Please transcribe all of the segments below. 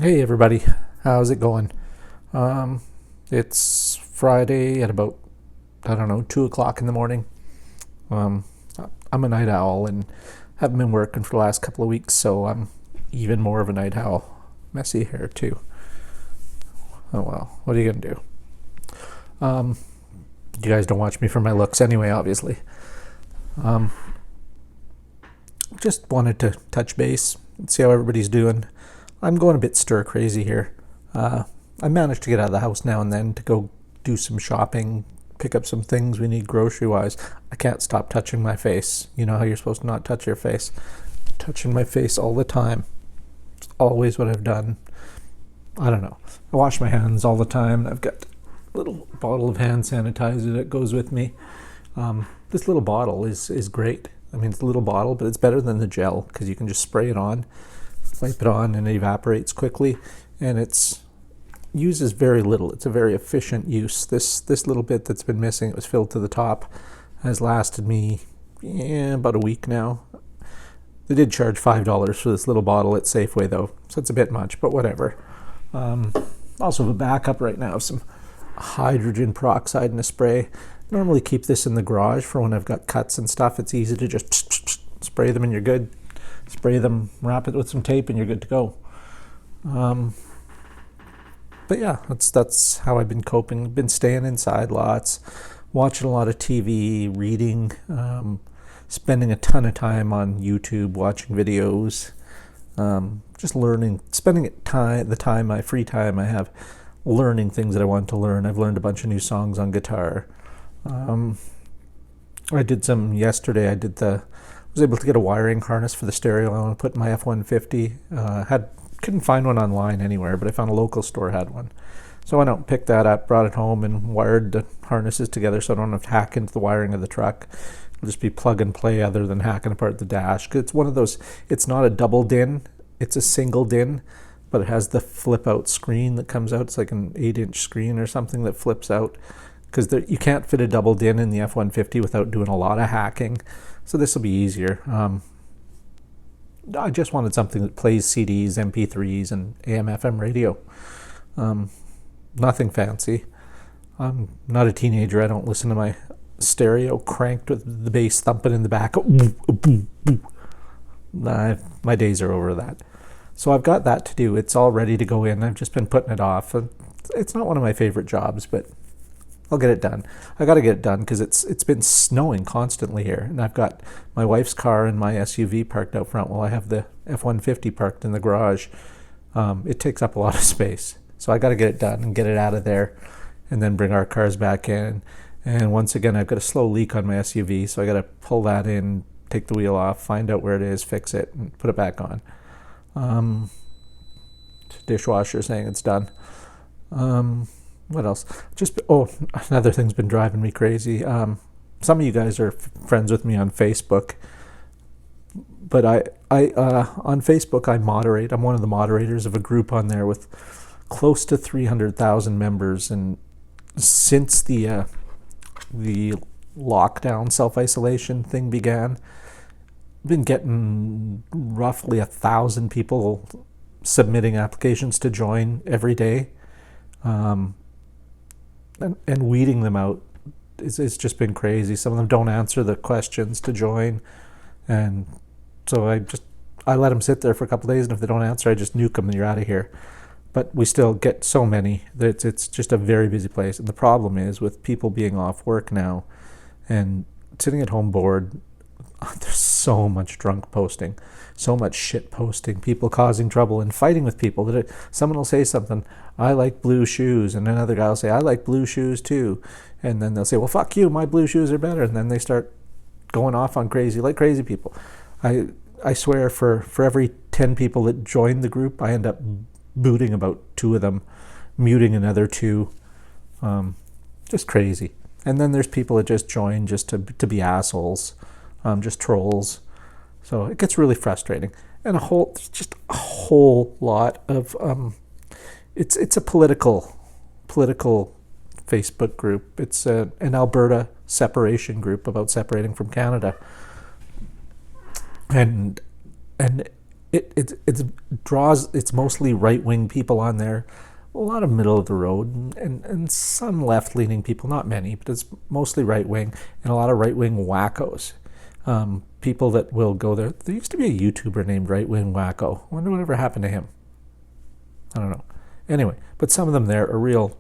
Hey everybody, how's it going? Um, it's Friday at about, I don't know, 2 o'clock in the morning. Um, I'm a night owl and haven't been working for the last couple of weeks, so I'm even more of a night owl. Messy hair too. Oh well, what are you gonna do? Um, you guys don't watch me for my looks anyway, obviously. Um, just wanted to touch base and see how everybody's doing. I'm going a bit stir crazy here. Uh, I managed to get out of the house now and then to go do some shopping, pick up some things we need grocery wise. I can't stop touching my face. You know how you're supposed to not touch your face? Touching my face all the time. It's always what I've done. I don't know. I wash my hands all the time. I've got a little bottle of hand sanitizer that goes with me. This little bottle is great. I mean, it's a little bottle, but it's better than the gel because you can just spray it on, wipe it on, and it evaporates quickly, and it's uses very little. It's a very efficient use. This little bit that's been missing, it was filled to the top, has lasted me about a week now. They did charge $5 for this little bottle at Safeway though, so it's a bit much, but whatever. Um, Also have a backup right now of some hydrogen peroxide in a spray. Normally keep this in the garage for when I've got cuts and stuff. It's easy to just spray them and you're good. Spray them, wrap it with some tape, and you're good to go. But yeah, that's how I've been coping. Been staying inside lots, watching a lot of TV, reading, spending a ton of time on YouTube, watching videos, just learning, spending the time, my free time I have, learning things that I want to learn. I've learned a bunch of new songs on guitar. I did some yesterday. Was able to get a wiring harness for the stereo I want to put in my F-150. Couldn't find one online anywhere, but I found a local store had one. So I went out and picked that up, brought it home, and wired the harnesses together so I don't have to hack into the wiring of the truck. It'll just be plug and play other than hacking apart the dash. 'Cause it's one of those, it's not a double DIN, it's a single DIN, but it has the flip out screen that comes out. It's like an 8-inch screen or something that flips out. Because you can't fit a double DIN in the F-150 without doing a lot of hacking. So this will be easier. I just wanted something that plays CDs, MP3s, and AM/FM radio. Nothing fancy. I'm not a teenager. I don't listen to my stereo cranked with the bass thumping in the back. Nah, my days are over that. So I've got that to do. It's all ready to go in. I've just been putting it off. It's not one of my favorite jobs, but I'll get it done. I got to get it done because it's been snowing constantly here, and I've got my wife's car and my SUV parked out front while I have the F-150 parked in the garage. It takes up a lot of space, so I got to get it done and get it out of there, and then bring our cars back in. And once again, I've got a slow leak on my SUV, so I got to pull that in, take the wheel off, find out where it is, fix it, and put it back on. Dishwasher saying it's done. What else? Another thing's been driving me crazy. Some of you guys are friends with me on Facebook, but I on Facebook I moderate. I'm one of the moderators of a group on there with close to 300,000 members, and since the lockdown self-isolation thing began, I've been getting roughly 1,000 people submitting applications to join every day. And weeding them out it's just been crazy. Some of them don't answer the questions to join, and so I let them sit there for a couple of days, and if they don't answer, I just nuke them and you're out of here. But we still get so many that it's just a very busy place. And the problem is with people being off work now and sitting at home bored, there's so much drunk posting, so much shit posting, people causing trouble and fighting with people. Someone will say something, I like blue shoes, and another guy will say, I like blue shoes too, and then they'll say, well, fuck you, my blue shoes are better, and then they start going off on crazy people. I swear for every 10 people that join the group, I end up booting about 2 of them, muting another 2. Just crazy. And then there's people that just join just to be assholes. Just trolls. So it gets really frustrating. And just a whole lot of, it's a political Facebook group. It's an Alberta separation group about separating from Canada. And it draws, it's mostly right wing people on there, a lot of middle of the road, and some left leaning people, not many, but it's mostly right wing, and a lot of right wing wackos. People that will go there. There used to be a YouTuber named Right Wing Wacko. I wonder whatever happened to him. I don't know. Anyway, but some of them there are real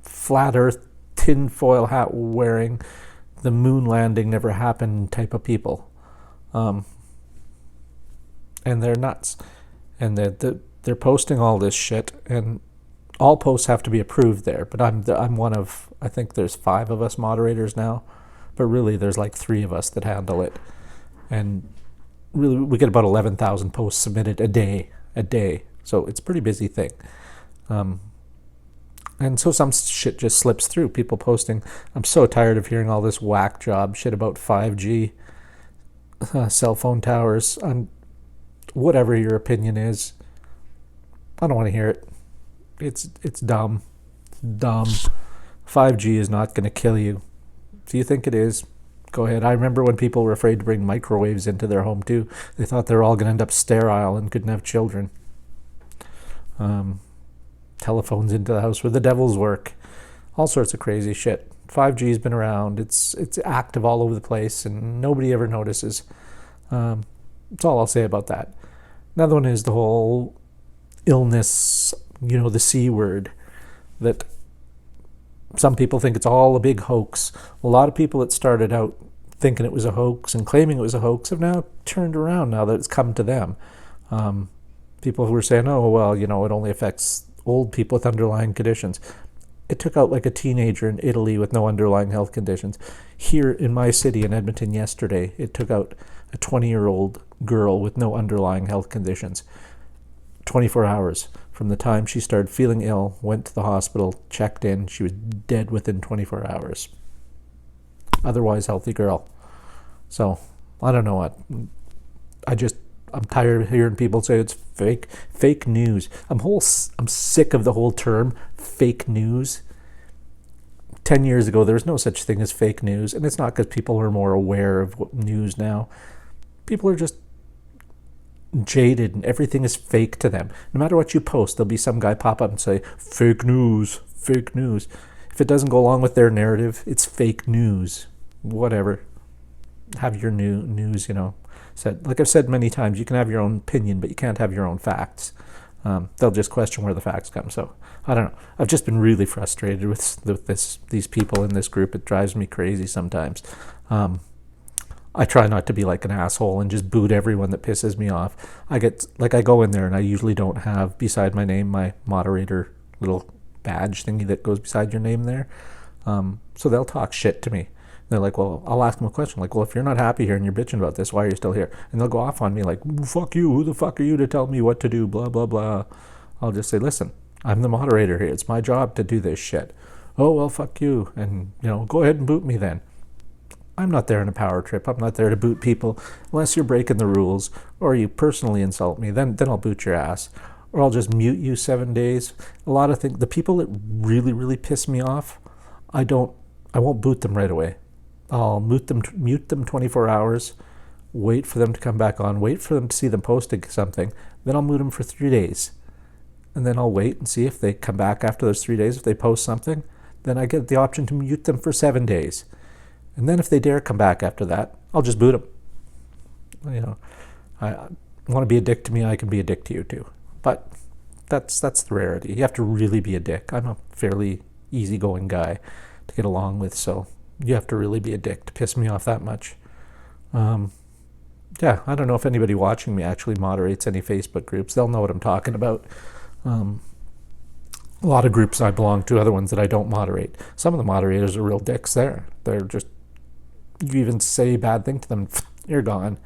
flat earth, tinfoil hat wearing, the moon landing never happened type of people. And they're nuts. And they're posting all this shit, and all posts have to be approved there. But I'm one of, I think there's 5 of us moderators now, but really there's like 3 of us that handle it. And really we get about 11,000 posts submitted a day. So it's a pretty busy thing. And so some shit just slips through. People posting, I'm so tired of hearing all this whack job shit about 5G, cell phone towers. Whatever your opinion is, I don't want to hear it. It's dumb. It's dumb. 5G is not going to kill you. If you think it is, go ahead. I remember when people were afraid to bring microwaves into their home too. They thought they were all going to end up sterile and couldn't have children. Telephones into the house where the devils work. All sorts of crazy shit. 5G's been around. It's active all over the place and nobody ever notices. That's all I'll say about that. Another one is the whole illness, the C word, that some people think it's all a big hoax. A lot of people that started out thinking it was a hoax and claiming it was a hoax have now turned around now that it's come to them. People who were saying, oh, well, it only affects old people with underlying conditions. It took out like a teenager in Italy with no underlying health conditions. Here in my city in Edmonton yesterday, it took out a 20-year-old girl with no underlying health conditions. 24 hours from the time she started feeling ill, went to the hospital, checked in, she was dead within 24 hours. Otherwise healthy girl. So, I don't know what. I'm tired of hearing people say it's fake news. I'm sick of the whole term fake news. 10 years ago, there was no such thing as fake news, and it's not because people are more aware of what news now. People are just jaded, and everything is fake to them. No matter what you post, there'll be some guy pop up and say, fake news, fake news. If it doesn't go along with their narrative, it's fake news. Whatever. Have your news, said. Like I've said many times, you can have your own opinion, but you can't have your own facts. They'll just question where the facts come. So I don't know. I've just been really frustrated with these people in this group. It drives me crazy sometimes. I try not to be like an asshole and just boot everyone that pisses me off. I go in there and I usually don't have beside my name my moderator little badge thingy that goes beside your name there. So they'll talk shit to me. They're like, well, I'll ask them a question. Like, well, if you're not happy here and you're bitching about this, why are you still here? And they'll go off on me like, fuck you. Who the fuck are you to tell me what to do? Blah, blah, blah. I'll just say, listen, I'm the moderator here. It's my job to do this shit. Oh, well, fuck you. And, go ahead and boot me then. I'm not there in a power trip. I'm not there to boot people unless you're breaking the rules or you personally insult me. Then I'll boot your ass. Or I'll just mute you 7 days. A lot of things. The people that really, really piss me off, I won't boot them right away. I'll mute them 24 hours, wait for them to come back on, wait for them to see them posting something, then I'll mute them for 3 days. And then I'll wait and see if they come back after those 3 days. If they post something, then I get the option to mute them for 7 days. And then if they dare come back after that, I'll just boot them. I want to be a dick to me, I can be a dick to you too. But that's the rarity. You have to really be a dick. I'm a fairly easygoing guy to get along with, so you have to really be a dick to piss me off that much. Yeah, I don't know if anybody watching me actually moderates any Facebook groups. They'll know what I'm talking about. A lot of groups I belong to, other ones that I don't moderate. Some of the moderators are real dicks there. They're just, you even say a bad thing to them, you're gone.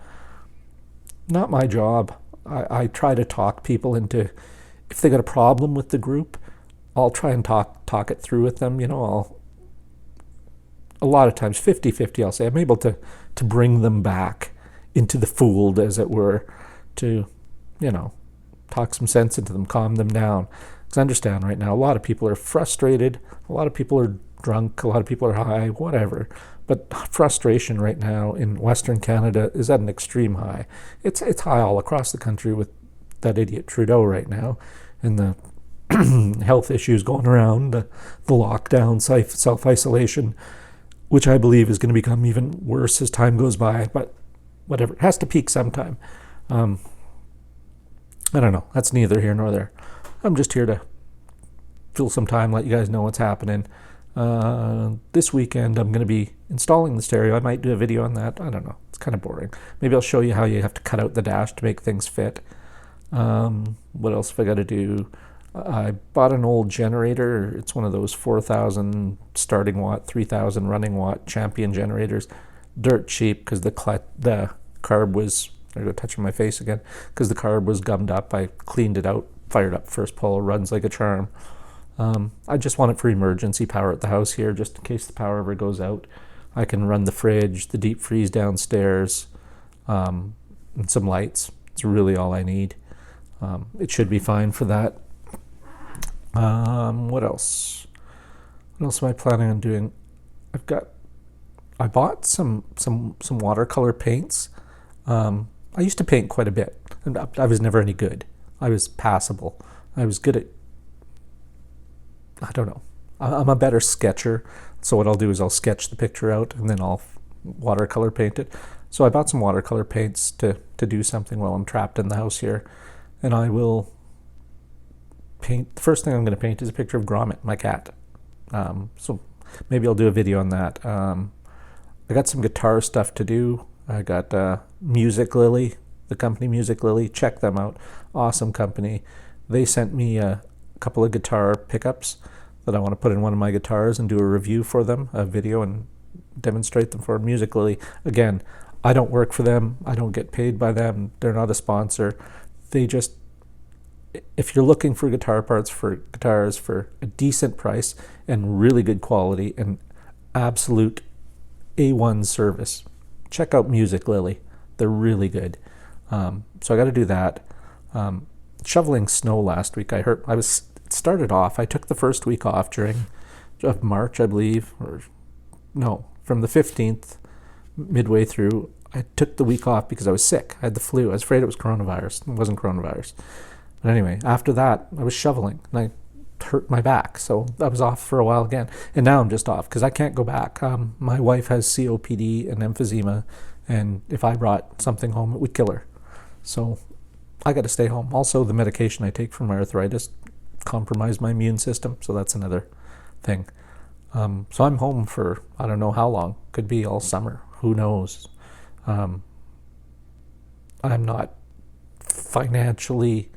Not my job. I try to talk people into, if they got a problem with the group, I'll try and talk it through with them. A lot of times, 50-50, I'll say, I'm able to bring them back into the fold, as it were, to, talk some sense into them, calm them down. Because I understand right now, a lot of people are frustrated, a lot of people are drunk, a lot of people are high, whatever. But frustration right now in Western Canada is at an extreme high. It's high all across the country with that idiot Trudeau right now, and the health issues going around, the lockdown, self-isolation, which I believe is going to become even worse as time goes by. But whatever, it has to peak sometime. I don't know. That's neither here nor there. I'm just here to fill some time, let you guys know what's happening. This weekend, I'm going to be installing the stereo. I might do a video on that. I don't know. It's kind of boring. Maybe I'll show you how you have to cut out the dash to make things fit. What else have I got to do? I bought an old generator. It's one of those 4,000 starting watt, 3,000 running watt Champion generators. Dirt cheap because the carb was, I go touching my face again, because the carb was gummed up. I cleaned it out, fired up first pull, runs like a charm. I just want it for emergency power at the house here, just in case the power ever goes out. I can run the fridge, the deep freeze downstairs, and some lights. It's really all I need. It should be fine for that. What else? What else am I planning on doing? I bought some watercolor paints. I used to paint quite a bit, and I was never any good. I was passable. I was good at, I don't know. I'm a better sketcher. So what I'll do is I'll sketch the picture out and then I'll watercolor paint it. So I bought some watercolor paints to do something while I'm trapped in the house here. And I will paint, the first thing I'm going to paint is a picture of Gromit, my cat. So maybe I'll do a video on that. I got some guitar stuff to do. I got Music Lily, the company Music Lily. Check them out. Awesome company. They sent me a couple of guitar pickups that I want to put in one of my guitars and do a review for them, a video, and demonstrate them for Music Lily. Again, I don't work for them. I don't get paid by them. They're not a sponsor. They just, if you're looking for guitar parts for guitars for a decent price and really good quality and absolute A1 service, check out Music Lily. They're really good. So I got to do that. Shoveling snow last week, it started off, I took the first week off of March, I believe, from the 15th, midway through. I took the week off because I was sick. I had the flu. I was afraid it was coronavirus. It wasn't coronavirus. But anyway, after that, I was shoveling and I hurt my back. So I was off for a while again. And now I'm just off because I can't go back. My wife has COPD and emphysema. And if I brought something home, it would kill her. So I got to stay home. Also, the medication I take for my arthritis compromised my immune system. So that's another thing. So I'm home for, I don't know how long. Could be all summer. Who knows? I'm not financially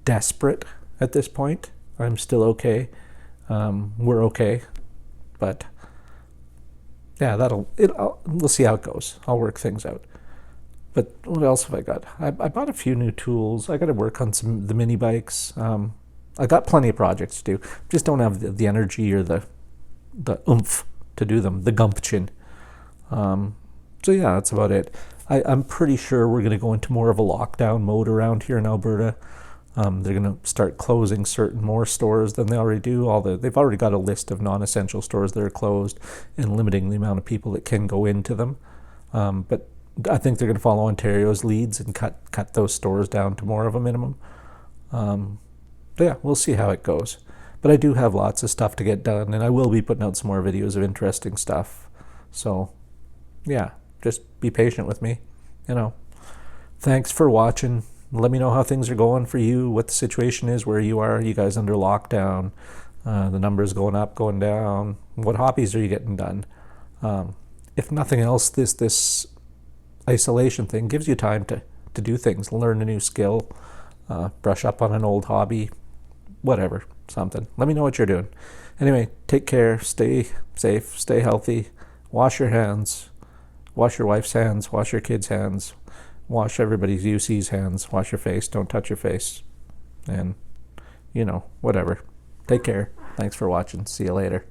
desperate at this point. I'm still okay. We're okay. But yeah, we'll see how it goes. I'll work things out. But what else have I got? I bought a few new tools. I got to work on the mini bikes. I got plenty of projects to do. Just don't have the energy or the oomph to do them, the gumption. So yeah, that's about it. I'm pretty sure we're going to go into more of a lockdown mode around here in Alberta. They're going to start closing certain more stores than they already do. They've already got a list of non-essential stores that are closed and limiting the amount of people that can go into them. But I think they're going to follow Ontario's leads and cut those stores down to more of a minimum. But yeah, we'll see how it goes. But I do have lots of stuff to get done, and I will be putting out some more videos of interesting stuff. So yeah, just be patient with me. Thanks for watching. Let me know how things are going for you, what the situation is, where you are. You guys under lockdown? The numbers going up, going down? What hobbies are you getting done? If nothing else, this isolation thing gives you time to do things, learn a new skill, brush up on an old hobby, whatever, something. Let me know what you're doing. Anyway, take care, stay safe, stay healthy, wash your hands, wash your wife's hands, wash your kids' hands, wash everybody's UC's hands, wash your face, don't touch your face, and, whatever. Take care. Thanks for watching. See you later.